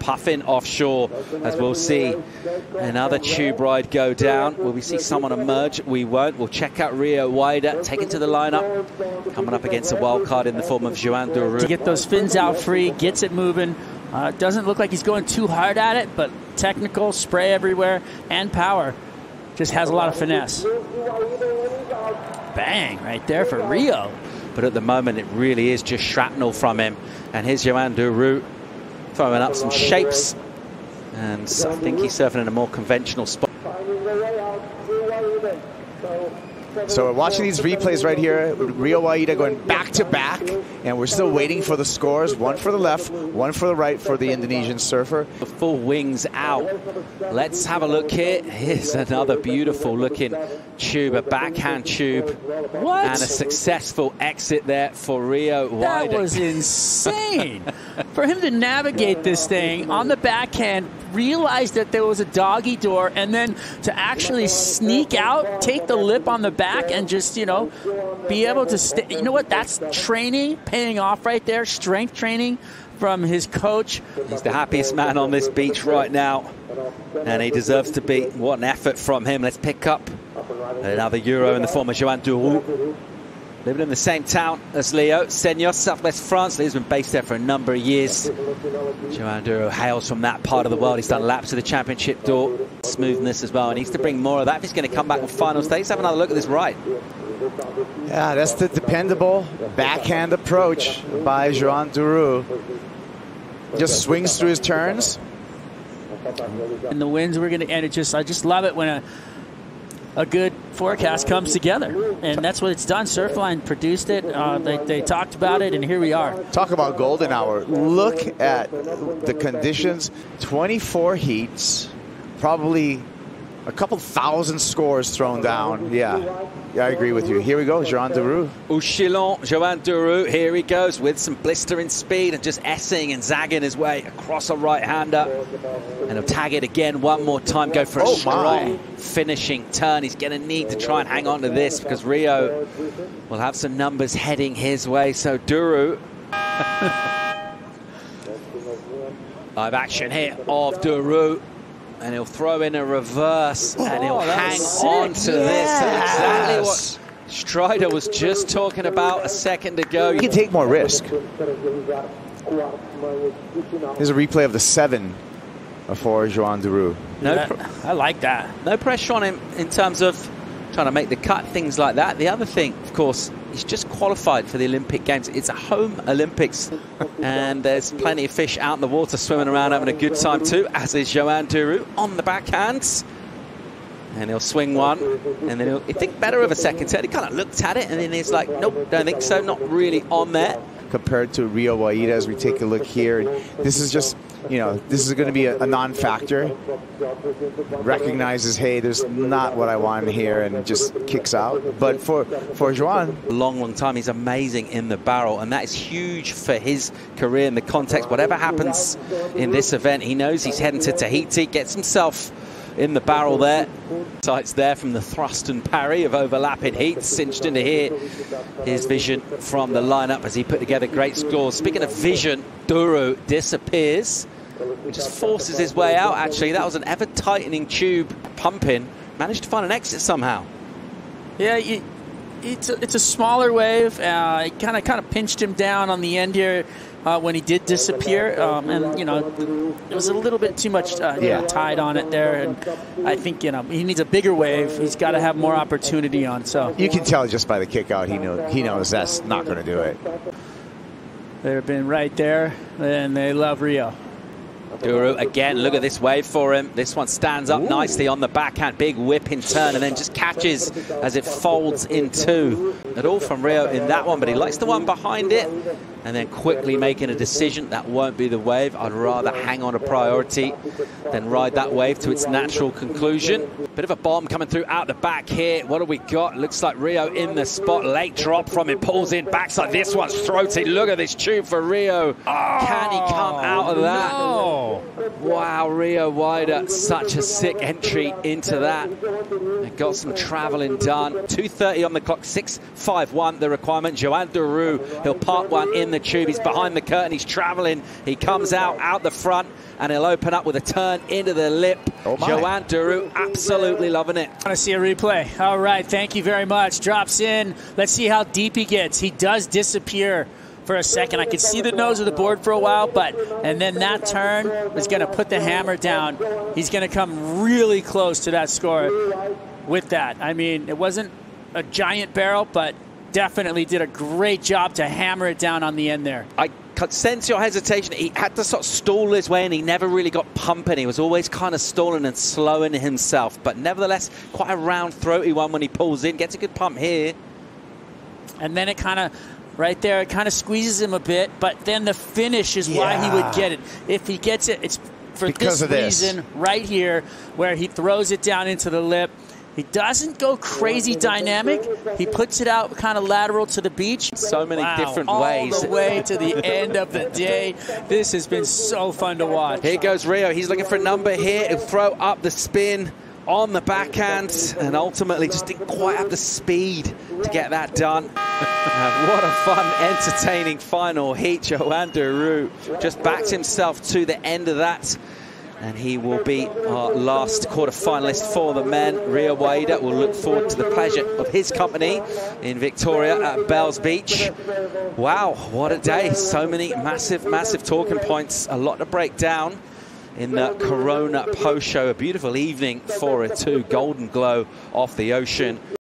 puffing offshore, as we'll see another tube ride go down. Will we see someone emerge? We won't. We'll check out Rio Waida taken to the lineup, coming up against a wild card in the form of Joan Duru. To get those fins out free, gets it moving. Doesn't look like he's going too hard at it, but technical, spray everywhere, and power. Just has a lot of finesse. Bang, right there for Rio. But at the moment, it really is just shrapnel from him. And here's Joan Duru throwing up some shapes. And I think he's surfing in a more conventional spot. So we're watching these replays right here. Rio Waida going back to back, and we're still waiting for the scores. One for the left, one for the right for the Indonesian surfer. The full wings out. Let's have a look here. Here's another beautiful looking tube, a backhand tube. What? And a successful exit there for Rio Waida. That was insane. For him to navigate this thing on the backhand, realize that there was a doggy door, and then to actually sneak out, take the lip on the back, and just, you know, be able to stay. You know what? That's training paying off right there. Strength training from his coach. He's the happiest man on this beach right now, and he deserves to be. What an effort from him. Let's pick up another Euro in the form of Joan Duru. Living in the same town as Leo, Seigneur, southwest France. Leo's been based there for a number of years. Joan Duru hails from that part of the world. He's done laps of the championship door. Smoothness as well. He needs to bring more of that if he's going to come back with final stage. Let's have another look at this ride. Yeah, that's the dependable backhand approach by Joan Duru. Just swings through his turns. And the winds we're going to end. I just love it when a good forecast comes together, and that's what it's done. Surfline produced it. They talked about it, and here we are. Talk about golden hour. Look at the conditions. 24 heats, probably a couple thousand scores thrown down. Yeah, I agree with you. Here we go, Joan Duru. Uchillon, Joan Duru, here he goes with some blistering speed and just S-ing and zagging his way across a right-hander. And he'll tag it again one more time, go for a strong finishing turn. He's going to need to try and hang on to this because Rio will have some numbers heading his way. So Duru, live action here of Duru. And he'll throw in a reverse, and he'll hang on to this. That's exactly what Strider was just talking about a second ago. You can take more risk. Here's a replay of the 7 for Joan Duru. I like that. No pressure on him in terms of trying to make the cut, things like that. The other thing, of course, he's just qualified for the Olympic Games. It's a home Olympics, and there's plenty of fish out in the water swimming around having a good time too, as is Joan Duru on the backhands. And he'll swing one, and then he'll think better of a second turn. He kind of looked at it, and then he's like, nope, don't think so, not really on there. Compared to Rio Waida, as we take a look here, this is just, you know, this is going to be a non-factor. Recognizes, hey, there's not what I want here, and just kicks out. But for Joan, long time, he's amazing in the barrel, and that is huge for his career in the context. Whatever happens in this event, he knows he's heading to Tahiti, gets himself in the barrel there. Sights there from the thrust and parry of overlapping heats, cinched into here. His vision from the lineup as he put together great scores. Speaking of vision, Duru disappears. He just forces his way out, actually. That was an ever-tightening tube pumping. Managed to find an exit somehow. Yeah, it's a smaller wave. It kind of pinched him down on the end here when he did disappear. And, you know, it was a little bit too much tide on it there. And I think, you know, he needs a bigger wave. He's got to have more opportunity on. So you can tell just by the kick out, he knows that's not going to do it. They've been right there, and they love Rio. Duru again, look at this wave for him. This one stands up nicely on the backhand, big whipping turn, and then just catches as it folds in two. Not all from Rio in that one, but he likes the one behind it, and then quickly making a decision that won't be the wave. I'd rather hang on to priority than ride that wave to its natural conclusion. Bit of a bomb coming through out the back here. What do we got? Looks like Rio in the spot. Late drop from him, pulls in backside. This one's throaty. Look at this tube for Rio. Can he come out of that? No. Wow, Rio Waida, such a sick entry into that. They got some traveling done. 2:30 on the clock, 6:51 the requirement. Joan Duru, he'll park one in the tube. He's behind the curtain, he's traveling. He comes out the front. and he'll open up with a turn into the lip. Oh my. Joan Duru absolutely loving it. I want to see a replay. All right, thank you very much. Drops in. Let's see how deep he gets. He does disappear for a second. I could see the nose of the board for a while, and then that turn is going to put the hammer down. He's going to come really close to that score with that. I mean, it wasn't a giant barrel, but definitely did a great job to hammer it down on the end there. I could sense your hesitation. He had to sort of stall his way, and he never really got pumping. He was always kind of stalling and slowing himself, but nevertheless, quite a round, throaty one when he pulls in. Gets a good pump here. And then it kind of, right there, it kind of squeezes him a bit, but then the finish is why he would get it. If he gets it, it's for because this reason right here, where he throws it down into the lip. He doesn't go crazy dynamic. He puts it out kind of lateral to the beach. So many different all ways. All the way to the end of the day. This has been so fun to watch. Here goes Rio. He's looking for a number here. He'll throw up the spin on the backhand, and ultimately just didn't quite have the speed to get that done. What a fun, entertaining final heat. Joan Duru just backed himself to the end of that, and he will be our last quarter-finalist for the men. Rio Waida will look forward to the pleasure of his company in Victoria at Bells Beach. Wow, what a day. So many massive, massive talking points. A lot to break down in the Corona post show. A beautiful evening for it too. Golden glow off the ocean.